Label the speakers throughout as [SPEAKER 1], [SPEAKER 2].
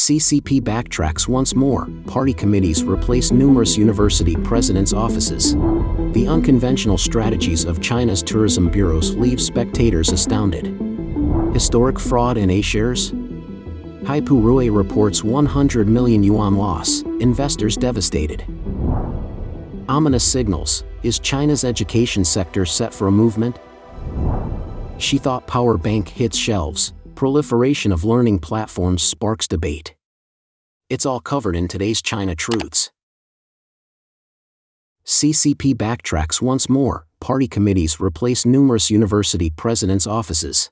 [SPEAKER 1] CCP backtracks once more. Party committees replace numerous university presidents' offices. The unconventional strategies of China's tourism bureaus leave spectators astounded. Historic fraud in A-shares? Haipu reports 100 million yuan loss, investors devastated. Ominous signals. Is China's education sector set for a movement? She thought power bank hits shelves. Proliferation of learning platforms sparks debate. It's all covered in today's China Truths. CCP backtracks once more. Party committees replace numerous university presidents' offices.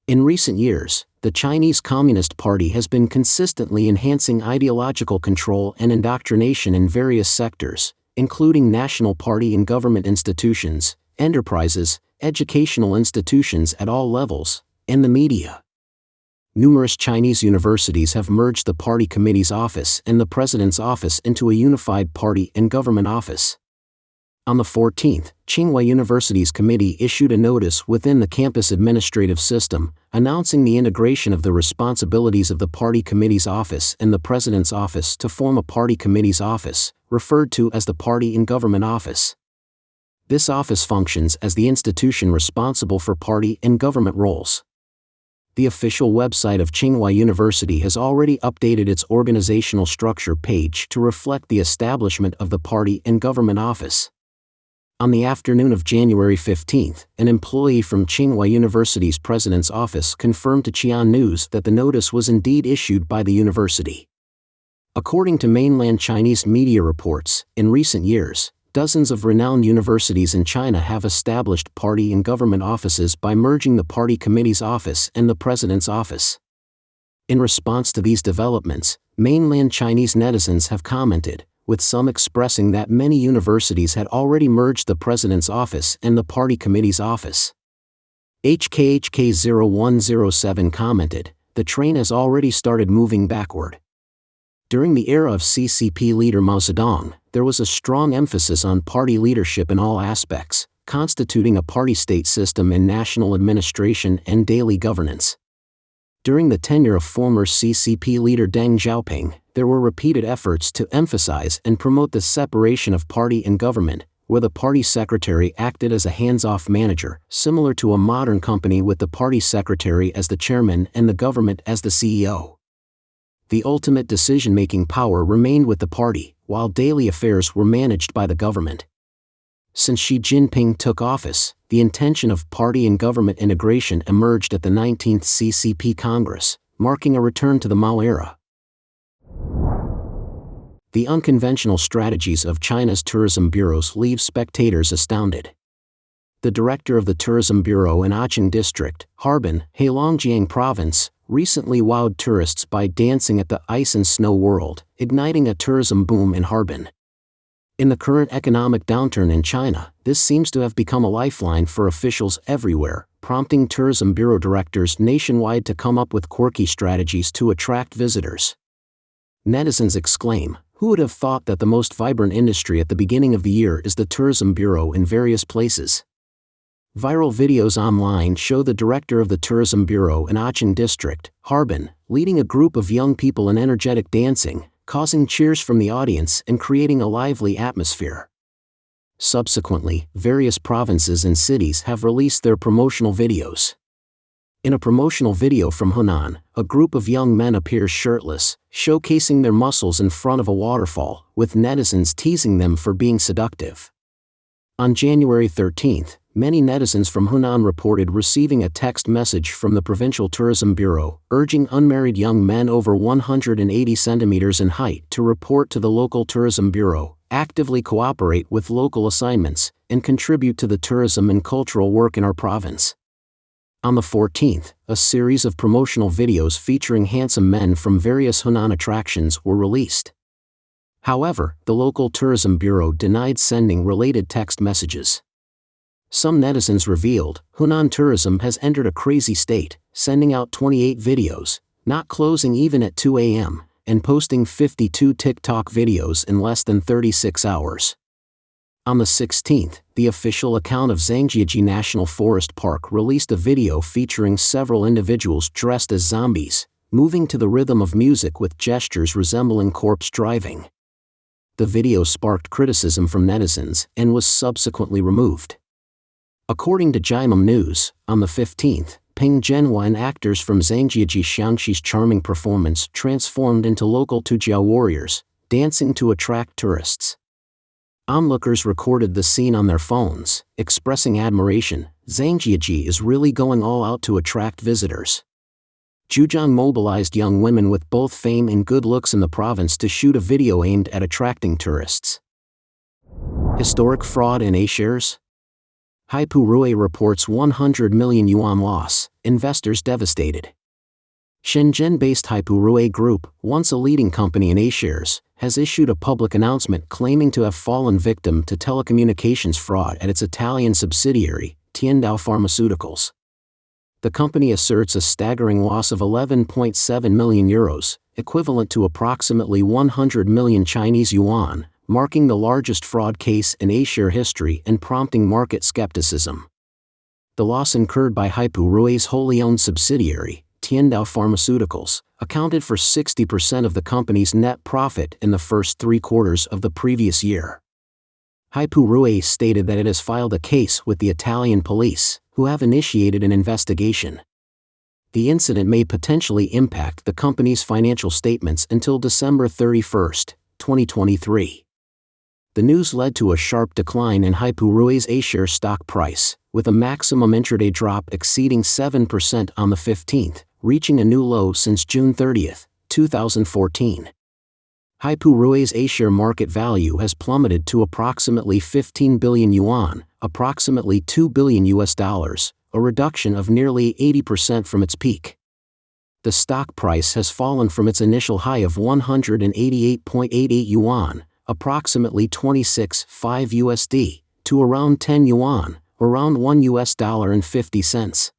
[SPEAKER 1] In recent years, the Chinese Communist Party has been consistently enhancing ideological control and indoctrination in various sectors, including national party and government institutions, enterprises, educational institutions at all levels, and the media. Numerous Chinese universities have merged the party committee's office and the president's office into a unified party and government office. On the 14th, Tsinghua University's committee issued a notice within the campus administrative system, announcing the integration of the responsibilities of the party committee's office and the president's office to form a party committee's office, referred to as the party and government office. This office functions as the institution responsible for party and government roles. The official website of Tsinghua University has already updated its organizational structure page to reflect the establishment of the party and government office. On the afternoon of January 15, an employee from Tsinghua University's president's office confirmed to Qian News that the notice was indeed issued by the university. According to mainland Chinese media reports, in recent years, dozens of renowned universities in China have established party and government offices by merging the party committee's office and the president's office. In response to these developments, mainland Chinese netizens have commented, with some expressing that many universities had already merged the president's office and the party committee's office. HKHK0107 commented, "The train has already started moving backward." During the era of CCP leader Mao Zedong, there was a strong emphasis on party leadership in all aspects, constituting a party-state system in national administration and daily governance. During the tenure of former CCP leader Deng Xiaoping, there were repeated efforts to emphasize and promote the separation of party and government, where the party secretary acted as a hands-off manager, similar to a modern company with the party secretary as the chairman and the government as the CEO. The ultimate decision-making power remained with the party, while daily affairs were managed by the government. Since Xi Jinping took office, the intention of party and government integration emerged at the 19th CCP Congress, marking a return to the Mao era. The unconventional strategies of China's tourism bureaus leave spectators astounded. The director of the Tourism Bureau in Acheng District, Harbin, Heilongjiang Province, recently wowed tourists by dancing at the Ice and Snow World, igniting a tourism boom in Harbin. In the current economic downturn in China, this seems to have become a lifeline for officials everywhere, prompting tourism bureau directors nationwide to come up with quirky strategies to attract visitors. Netizens exclaim, "Who would have thought that the most vibrant industry at the beginning of the year is the tourism bureau in various places?" Viral videos online show the director of the Tourism Bureau in Acheng District, Harbin, leading a group of young people in energetic dancing, causing cheers from the audience and creating a lively atmosphere. Subsequently, various provinces and cities have released their promotional videos. In a promotional video from Hunan, a group of young men appears shirtless, showcasing their muscles in front of a waterfall, with netizens teasing them for being seductive. On January 13, many netizens from Hunan reported receiving a text message from the Provincial Tourism Bureau, urging unmarried young men over 180 centimeters in height to report to the local tourism bureau, actively cooperate with local assignments, and contribute to the tourism and cultural work in our province. On the 14th, a series of promotional videos featuring handsome men from various Hunan attractions were released. However, the local tourism bureau denied sending related text messages. Some netizens revealed, Hunan tourism has entered a crazy state, sending out 28 videos, not closing even at 2 a.m., and posting 52 TikTok videos in less than 36 hours. On the 16th, the official account of Zhangjiajie National Forest Park released a video featuring several individuals dressed as zombies, moving to the rhythm of music with gestures resembling corpse driving. The video sparked criticism from netizens and was subsequently removed. According to Jiameng News, on the 15th, Ping Zhenhua and actors from Zhangjiajie Xiangxi's charming performance transformed into local Tujiao warriors, dancing to attract tourists. Onlookers recorded the scene on their phones, expressing admiration. Zhangjiajie is really going all out to attract visitors. Zhujiang mobilized young women with both fame and good looks in the province to shoot a video aimed at attracting tourists. Historic fraud in A-shares? Haipu Rui reports 100 million yuan loss, investors devastated. Shenzhen-based Haipu Rui Group, once a leading company in A-shares, has issued a public announcement claiming to have fallen victim to telecommunications fraud at its Italian subsidiary, Tiandao Pharmaceuticals. The company asserts a staggering loss of 11.7 million euros, equivalent to approximately 100 million Chinese yuan, marking the largest fraud case in A-share history and prompting market skepticism. The loss incurred by Haipu Rui's wholly owned subsidiary, Tiandao Pharmaceuticals, accounted for 60% of the company's net profit in the first 3 quarters of the previous year. Haipu Rui stated that it has filed a case with the Italian police, who have initiated an investigation. The incident may potentially impact the company's financial statements until December 31, 2023. The news led to a sharp decline in Haipu Rui's A-share stock price, with a maximum intraday drop exceeding 7% on the 15th, reaching a new low since June 30, 2014. Haipu Rui's A-share market value has plummeted to approximately 15 billion yuan, approximately $2 billion, a reduction of nearly 80% from its peak. The stock price has fallen from its initial high of 188.88 yuan, approximately 26.5 USD, to around 10 yuan, around $1.50.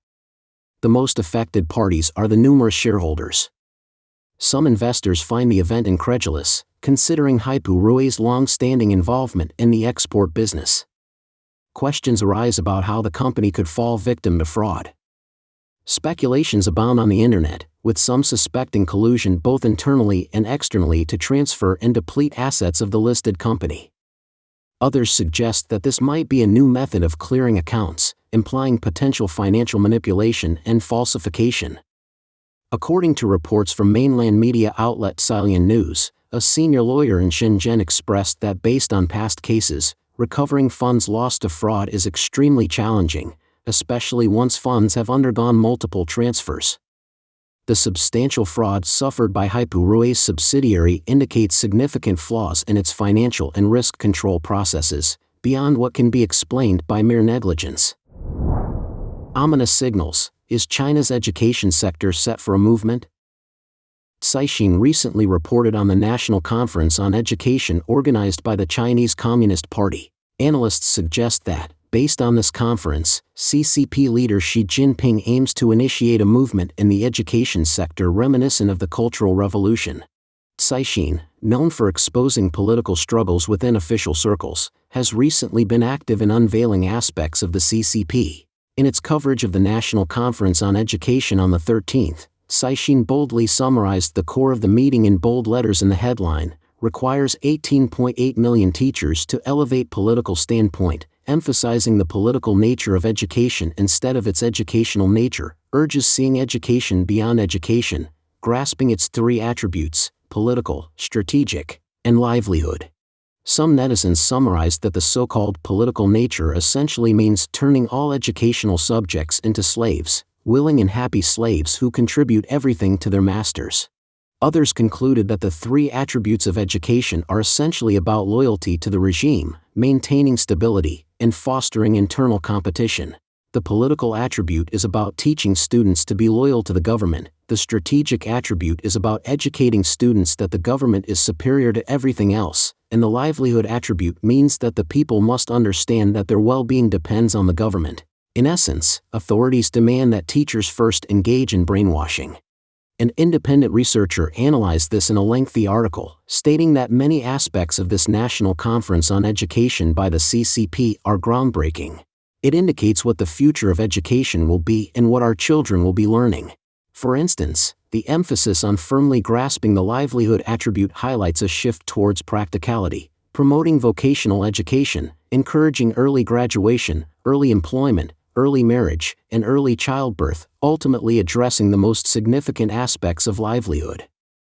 [SPEAKER 1] The most affected parties are the numerous shareholders. Some investors find the event incredulous, considering Haipu Rui's long-standing involvement in the export business. Questions arise about how the company could fall victim to fraud. Speculations abound on the internet, with some suspecting collusion both internally and externally to transfer and deplete assets of the listed company. Others suggest that this might be a new method of clearing accounts, implying potential financial manipulation and falsification. According to reports from mainland media outlet Xilian News, a senior lawyer in Shenzhen expressed that based on past cases, recovering funds lost to fraud is extremely challenging, especially once funds have undergone multiple transfers. The substantial fraud suffered by Haipu Rui's subsidiary indicates significant flaws in its financial and risk control processes, beyond what can be explained by mere negligence. Ominous signals. Is China's education sector set for a movement? Caixin recently reported on the National Conference on Education organized by the Chinese Communist Party. Analysts suggest that, based on this conference, CCP leader Xi Jinping aims to initiate a movement in the education sector reminiscent of the Cultural Revolution. Caixin, known for exposing political struggles within official circles, has recently been active in unveiling aspects of the CCP. In its coverage of the National Conference on Education on the 13th, Caixin boldly summarized the core of the meeting in bold letters in the headline, requires 18.8 million teachers to elevate political standpoint, emphasizing the political nature of education instead of its educational nature, urges seeing education beyond education, grasping its 3 attributes, political, strategic, and livelihood. Some netizens summarized that the so-called political nature essentially means turning all educational subjects into slaves, willing and happy slaves who contribute everything to their masters. Others concluded that the 3 attributes of education are essentially about loyalty to the regime, maintaining stability, and fostering internal competition. The political attribute is about teaching students to be loyal to the government. The strategic attribute is about educating students that the government is superior to everything else, and the livelihood attribute means that the people must understand that their well-being depends on the government. In essence, authorities demand that teachers first engage in brainwashing. An independent researcher analyzed this in a lengthy article, stating that many aspects of this National Conference on Education by the CCP are groundbreaking. It indicates what the future of education will be and what our children will be learning. For instance, The emphasis on firmly grasping the livelihood attribute highlights a shift towards practicality, promoting vocational education, encouraging early graduation, early employment, early marriage, and early childbirth, ultimately addressing the most significant aspects of livelihood.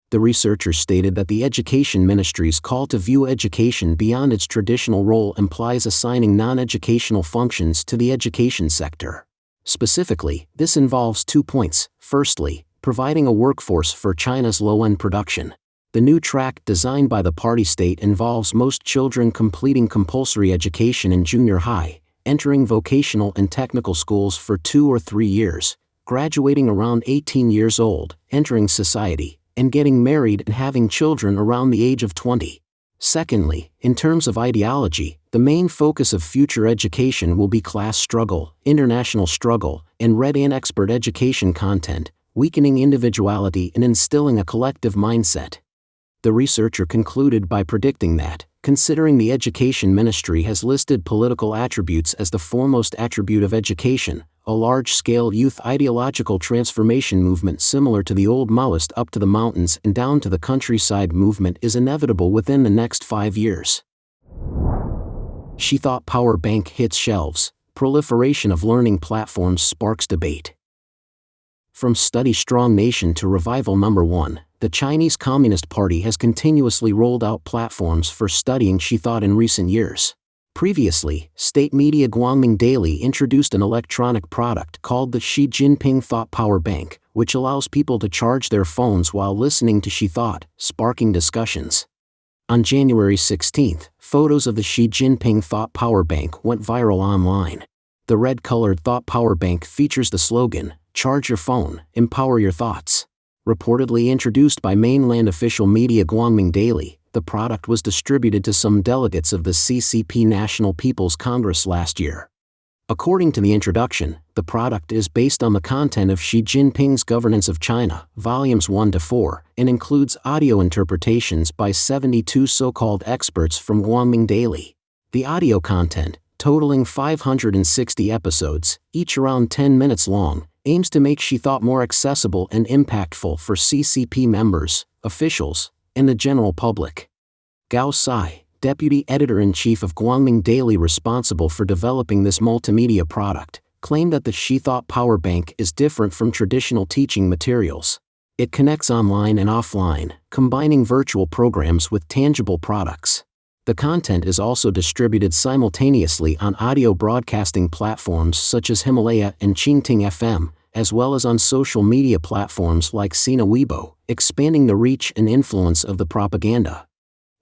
[SPEAKER 1] The researchers stated that the Education Ministry's call to view education beyond its traditional role implies assigning non-educational functions to the education sector. Specifically, this involves 2 points. Firstly, providing a workforce for China's low-end production. The new track designed by the party state involves most children completing compulsory education in junior high, entering vocational and technical schools for 2 or 3 years, graduating around 18 years old, entering society, and getting married and having children around the age of 20. Secondly, in terms of ideology, the main focus of future education will be class struggle, international struggle, and read and expert education content, weakening individuality and instilling a collective mindset. The researcher concluded by predicting that, considering the Education Ministry has listed political attributes as the foremost attribute of education, a large-scale youth ideological transformation movement similar to the old Maoist up to the mountains and down to the countryside movement is inevitable within the next 5 years. She Thought power bank hits shelves, proliferation of learning platforms sparks debate. From Study Strong Nation to Revival Number 1, the Chinese Communist Party has continuously rolled out platforms for studying She Thought in recent years. Previously, state media Guangming Daily introduced an electronic product called the Xi Jinping Thought Power Bank, which allows people to charge their phones while listening to She Thought, sparking discussions. On January 16, photos of the Xi Jinping Thought Power Bank went viral online. The red-colored Thought Power Bank features the slogan, "Charge your phone, empower your thoughts." Reportedly introduced by mainland official media Guangming Daily, the product was distributed to some delegates of the CCP National People's Congress last year. According to the introduction, the product is based on the content of Xi Jinping's Governance of China, Volumes 1 to 4, and includes audio interpretations by 72 so-called experts from Guangming Daily. The audio content, totaling 560 episodes, each around 10 minutes long, aims to make She Thought more accessible and impactful for CCP members, officials, and the general public. Gao Sai, deputy editor-in-chief of Guangming Daily responsible for developing this multimedia product, claimed that the She Thought Power Bank is different from traditional teaching materials. It connects online and offline, combining virtual programs with tangible products. The content is also distributed simultaneously on audio broadcasting platforms such as Himalaya and Qingting FM, as well as on social media platforms like Sina Weibo, expanding the reach and influence of the propaganda.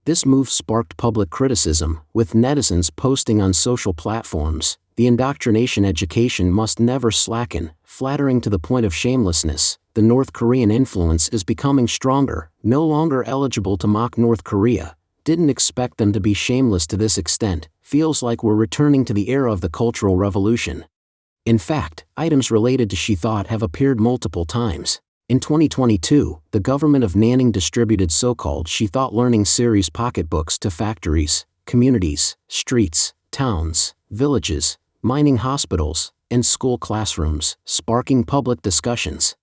[SPEAKER 1] This move sparked public criticism, with netizens posting on social platforms, "The indoctrination education must never slacken," flattering to the point of shamelessness. The North Korean influence is becoming stronger, no longer eligible to mock North Korea. Didn't expect them to be shameless to this extent, feels like we're returning to the era of the Cultural Revolution. In fact, items related to She Thought have appeared multiple times. In 2022, the government of Nanning distributed so-called She Thought Learning Series pocketbooks to factories, communities, streets, towns, villages, mining hospitals, and school classrooms, sparking public discussions.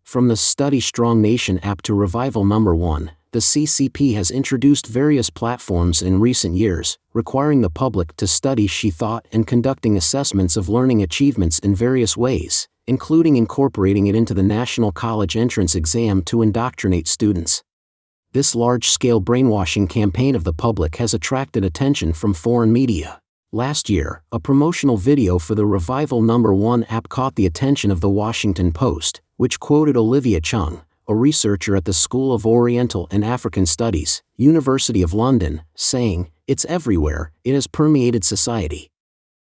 [SPEAKER 1] From the Study Strong Nation app to Revival Number 1, the CCP has introduced various platforms in recent years, requiring the public to study She Thought and conducting assessments of learning achievements in various ways, including incorporating it into the National College Entrance Exam to indoctrinate students. This large-scale brainwashing campaign of the public has attracted attention from foreign media. Last year, a promotional video for the Revival Number 1 app caught the attention of the Washington Post, which quoted Olivia Chung, a researcher at the School of Oriental and African Studies, University of London, saying, "It's everywhere, it has permeated society."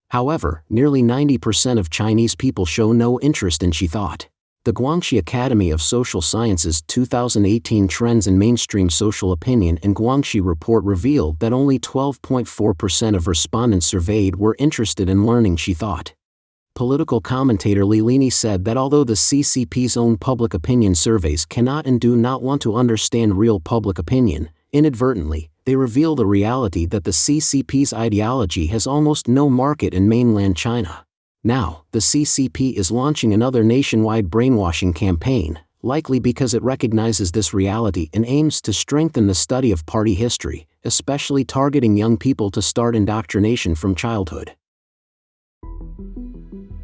[SPEAKER 1] However, nearly 90% of Chinese people show no interest in She Thought. The Guangxi Academy of Social Sciences 2018 Trends in Mainstream Social Opinion and Guangxi report revealed that only 12.4% of respondents surveyed were interested in learning She Thought. Political commentator Li Lini said that although the CCP's own public opinion surveys cannot and do not want to understand real public opinion, inadvertently, they reveal the reality that the CCP's ideology has almost no market in mainland China. Now, the CCP is launching another nationwide brainwashing campaign, likely because it recognizes this reality and aims to strengthen the study of party history, especially targeting young people to start indoctrination from childhood.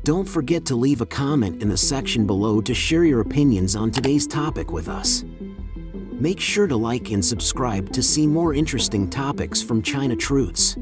[SPEAKER 1] Don't forget to leave a comment in the section below to share your opinions on today's topic with us. Make sure to like and subscribe to see more interesting topics from China Truths.